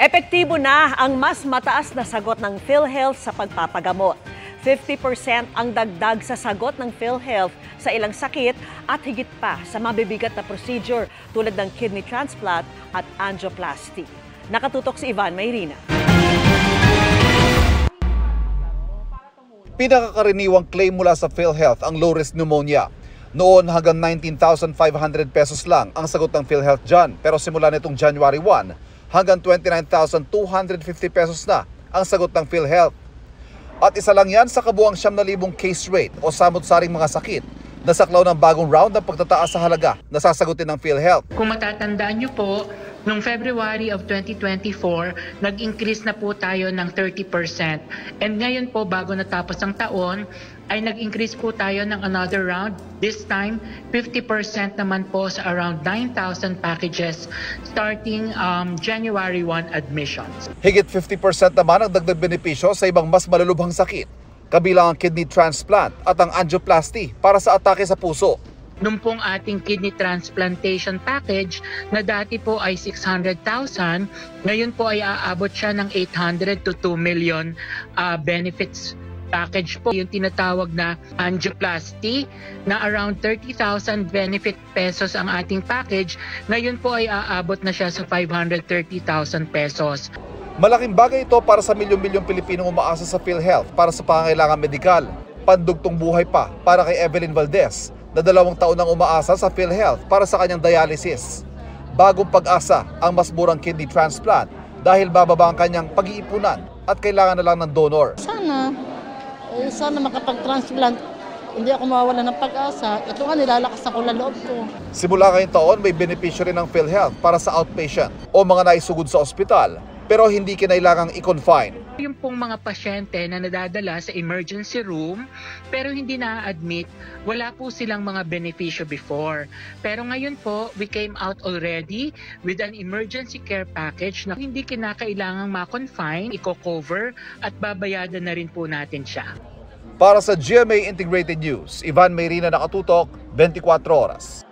Epektibo na ang mas mataas na sagot ng PhilHealth sa pagpapagamot. 50% ang dagdag sa sagot ng PhilHealth sa ilang sakit at higit pa sa mabibigat na procedure tulad ng kidney transplant at angioplasty. Nakatutok si Ivan Mayrina. Pinakakaraniwang claim mula sa PhilHealth ang low-risk pneumonia. Noon hanggang 19,500 pesos lang ang sagot ng PhilHealth dyan. Pero simula nitong January 1, hanggang 29,250 pesos na ang sagot ng PhilHealth. At isa lang yan sa kabuang 9,000 case rate o samot-saring mga sakit na saklaw ng bagong round ng pagtataas sa halaga na sasagutin ng PhilHealth. Kung matatandaan nyo po, noong February of 2024, nag-increase na po tayo ng 30%. And ngayon po, bago natapos ang taon, ay nag-increase po tayo ng another round. This time, 50% naman po sa around 9,000 packages starting January 1 admissions. Higit 50% naman ang dagdag benepisyo sa ibang mas malulubhang sakit, kabilang ang kidney transplant at ang angioplasty para sa atake sa puso. Nung pong ating kidney transplantation package na dati po ay 600,000, ngayon po ay aabot siya ng 800 to 2 million benefits package po. Yung tinatawag na angioplasty na around 30,000 benefit pesos ang ating package, ngayon po ay aabot na siya sa 530,000 pesos. Malaking bagay ito para sa milyon-milyong Pilipinong umaasa sa PhilHealth para sa pangangailangan medikal. Pandugtong buhay pa para kay Evelyn Valdez na 2 taon nang umaasa sa PhilHealth para sa kanyang dialysis. Bagong pag-asa ang mas murang kidney transplant dahil bababa ang kanyang pag-iipunan at kailangan na lang ng donor. Sana makapag-transplant. Hindi ako mawawala ng pag-asa. Ito nga, nilalakas ako na loob ko. Simula ngayong taon, may benepisyo rin ng PhilHealth para sa outpatient o mga naisugod sa ospital pero hindi kinailangang i-confine. Yung pong mga pasyente na nadadala sa emergency room pero hindi na-admit, wala po silang mga benepisyo before. Pero ngayon po, we came out already with an emergency care package na hindi kinakailangang ma-confine, i-cover at babayadan na rin po natin siya. Para sa GMA Integrated News, Ivan Mayrina, Nakatutok, 24 Oras.